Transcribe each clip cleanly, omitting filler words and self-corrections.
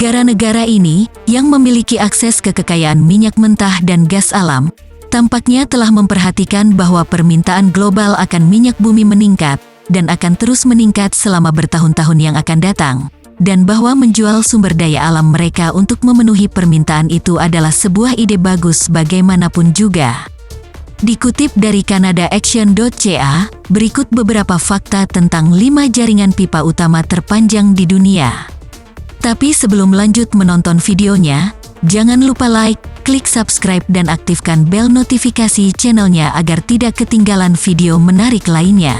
Negara-negara ini, yang memiliki akses ke kekayaan minyak mentah dan gas alam, tampaknya telah memperhatikan bahwa permintaan global akan minyak bumi meningkat, dan akan terus meningkat selama bertahun-tahun yang akan datang, dan bahwa menjual sumber daya alam mereka untuk memenuhi permintaan itu adalah sebuah ide bagus bagaimanapun juga. Dikutip dari canadaaction.ca, berikut beberapa fakta tentang 5 jaringan pipa utama terpanjang di dunia. Tapi sebelum lanjut menonton videonya, jangan lupa like, klik subscribe dan aktifkan bel notifikasi channelnya agar tidak ketinggalan video menarik lainnya.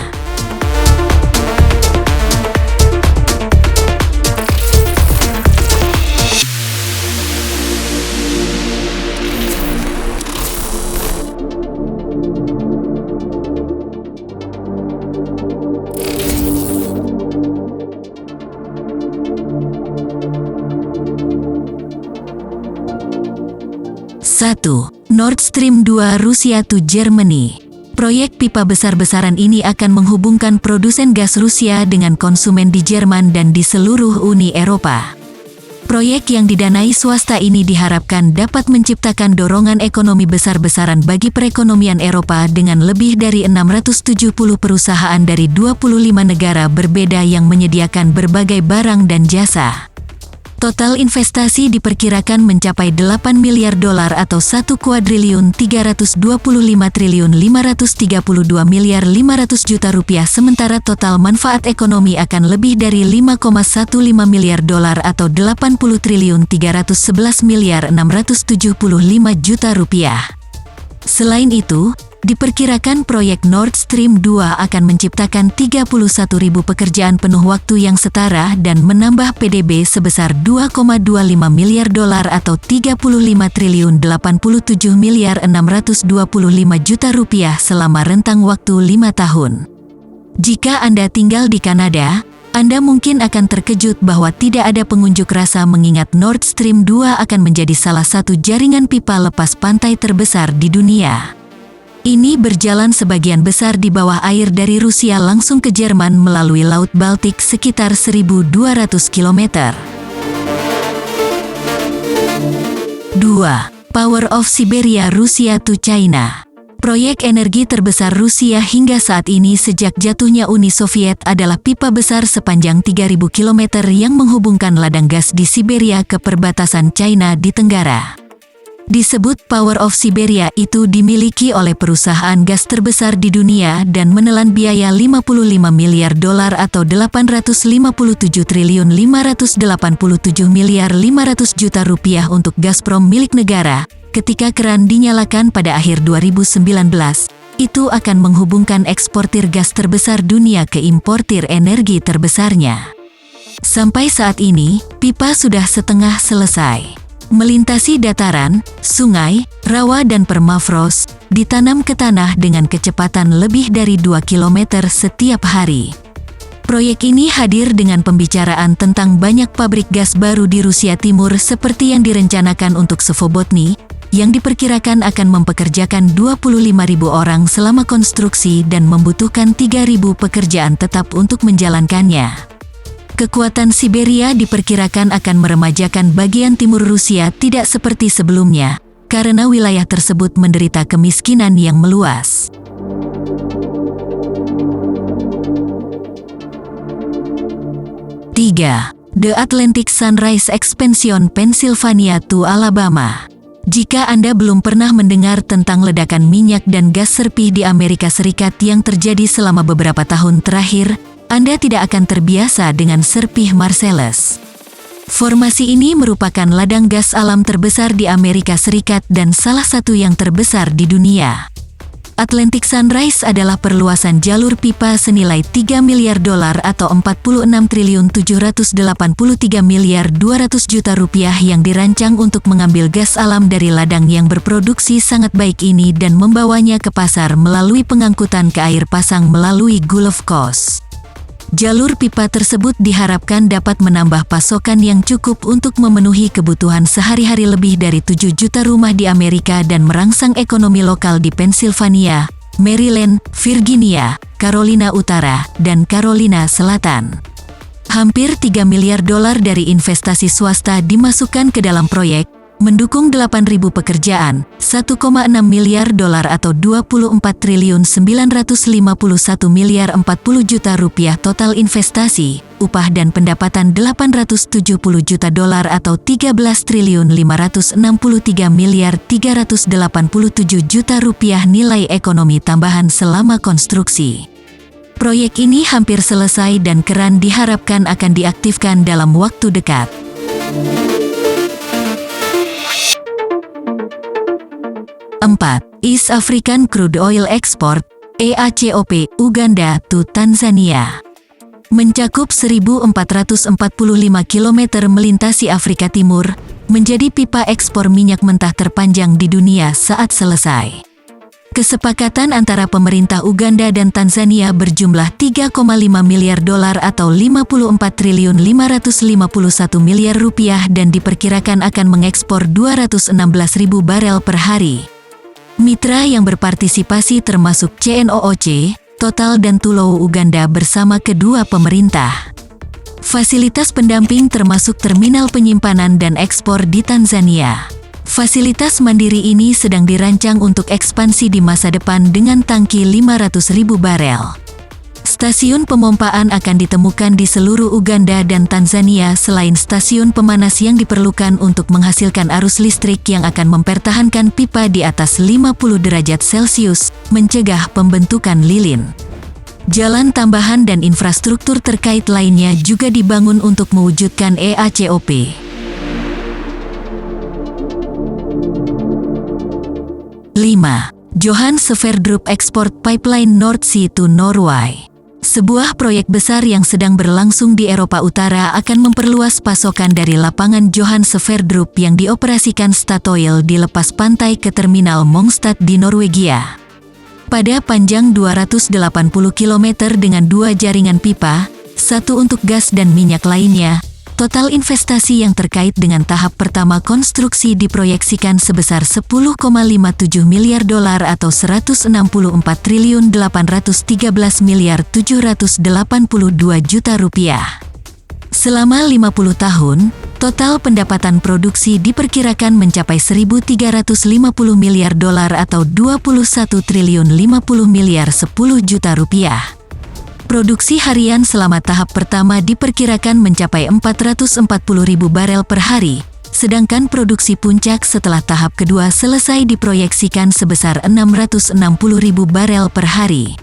Satu. Nord Stream 2 Rusia to Germany. Proyek pipa besar-besaran ini akan menghubungkan produsen gas Rusia dengan konsumen di Jerman dan di seluruh Uni Eropa. Proyek yang didanai swasta ini diharapkan dapat menciptakan dorongan ekonomi besar-besaran bagi perekonomian Eropa dengan lebih dari 670 perusahaan dari 25 negara berbeda yang menyediakan berbagai barang dan jasa. Total investasi diperkirakan mencapai 8 miliar dolar atau 1 kuadriliun 325 triliun 532 miliar 500 juta rupiah, sementara total manfaat ekonomi akan lebih dari 5,15 miliar dolar atau 80 triliun 311 miliar 675 juta rupiah. Selain itu, diperkirakan proyek Nord Stream 2 akan menciptakan 31.000 pekerjaan penuh waktu yang setara dan menambah PDB sebesar 2,25 miliar dolar atau 35 triliun 87 miliar 625 juta rupiah selama rentang waktu 5 tahun. Jika Anda tinggal di Kanada, Anda mungkin akan terkejut bahwa tidak ada pengunjuk rasa mengingat Nord Stream 2 akan menjadi salah satu jaringan pipa lepas pantai terbesar di dunia. Ini berjalan sebagian besar di bawah air dari Rusia langsung ke Jerman melalui Laut Baltik sekitar 1.200 km. 2. Power of Siberia Rusia to China. Proyek energi terbesar Rusia hingga saat ini sejak jatuhnya Uni Soviet adalah pipa besar sepanjang 3.000 km yang menghubungkan ladang gas di Siberia ke perbatasan China di Tenggara. Disebut Power of Siberia itu dimiliki oleh perusahaan gas terbesar di dunia dan menelan biaya 55 miliar dolar atau 857 triliun 587 miliar 500 juta rupiah untuk Gazprom milik negara. Ketika keran dinyalakan pada akhir 2019, itu akan menghubungkan eksportir gas terbesar dunia ke importir energi terbesarnya. Sampai saat ini, pipa sudah setengah selesai. Melintasi dataran, sungai, rawa dan permafrost, ditanam ke tanah dengan kecepatan lebih dari 2 km setiap hari. Proyek ini hadir dengan pembicaraan tentang banyak pabrik gas baru di Rusia Timur seperti yang direncanakan untuk Svobodny, yang diperkirakan akan mempekerjakan 25.000 orang selama konstruksi dan membutuhkan 3.000 pekerjaan tetap untuk menjalankannya. Kekuatan Siberia diperkirakan akan meremajakan bagian timur Rusia tidak seperti sebelumnya, karena wilayah tersebut menderita kemiskinan yang meluas. Tiga. The Atlantic Sunrise Expansion Pennsylvania to Alabama. Jika Anda belum pernah mendengar tentang ledakan minyak dan gas serpih di Amerika Serikat yang terjadi selama beberapa tahun terakhir, Anda tidak akan terbiasa dengan serpih Marcellus. Formasi ini merupakan ladang gas alam terbesar di Amerika Serikat dan salah satu yang terbesar di dunia. Atlantic Sunrise adalah perluasan jalur pipa senilai 3 miliar dolar atau 46 triliun 783 miliar 200 juta rupiah yang dirancang untuk mengambil gas alam dari ladang yang berproduksi sangat baik ini dan membawanya ke pasar melalui pengangkutan ke air pasang melalui Gulf Coast. Jalur pipa tersebut diharapkan dapat menambah pasokan yang cukup untuk memenuhi kebutuhan sehari-hari lebih dari 7 juta rumah di Amerika dan merangsang ekonomi lokal di Pennsylvania, Maryland, Virginia, Carolina Utara, dan Carolina Selatan. Hampir 3 miliar dolar dari investasi swasta dimasukkan ke dalam proyek, mendukung 8.000 pekerjaan, 1,6 miliar dolar atau 24 triliun 951 miliar 40 juta rupiah total investasi, upah dan pendapatan 870 juta dolar atau 13 triliun 563 miliar 387 juta rupiah nilai ekonomi tambahan selama konstruksi. Proyek ini hampir selesai dan keran diharapkan akan diaktifkan dalam waktu dekat. East African Crude Oil Export (EACOP) Uganda to Tanzania mencakup 1.445 km melintasi Afrika Timur, menjadi pipa ekspor minyak mentah terpanjang di dunia saat selesai. Kesepakatan antara pemerintah Uganda dan Tanzania berjumlah 3,5 miliar dolar atau 54 triliun 551 miliar rupiah dan diperkirakan akan mengekspor 216.000 barel per hari. Mitra yang berpartisipasi termasuk CNOOC, Total dan Tullow Uganda bersama kedua pemerintah. Fasilitas pendamping termasuk terminal penyimpanan dan ekspor di Tanzania. Fasilitas mandiri ini sedang dirancang untuk ekspansi di masa depan dengan tangki 500.000 barel. Stasiun pemompaan akan ditemukan di seluruh Uganda dan Tanzania selain stasiun pemanas yang diperlukan untuk menghasilkan arus listrik yang akan mempertahankan pipa di atas 50 derajat Celcius, mencegah pembentukan lilin. Jalan tambahan dan infrastruktur terkait lainnya juga dibangun untuk mewujudkan EACOP. 5. Johan Sverdrup Export Pipeline North Sea to Norway. Sebuah proyek besar yang sedang berlangsung di Eropa Utara akan memperluas pasokan dari lapangan Johan Sverdrup yang dioperasikan Statoil di lepas pantai ke terminal Mongstad di Norwegia. Pada panjang 280 km dengan 2 jaringan pipa, satu untuk gas dan minyak lainnya, total investasi yang terkait dengan tahap pertama konstruksi diproyeksikan sebesar 10,57 miliar dolar atau 164 triliun 813 miliar 782 juta rupiah. Selama 50 tahun, total pendapatan produksi diperkirakan mencapai 1.350 miliar dolar atau 21 triliun 50 miliar 10 juta rupiah. Produksi harian selama tahap pertama diperkirakan mencapai 440.000 barel per hari, sedangkan produksi puncak setelah tahap kedua selesai diproyeksikan sebesar 660.000 barel per hari.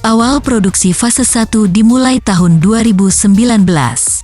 Awal produksi fase 1 dimulai tahun 2019.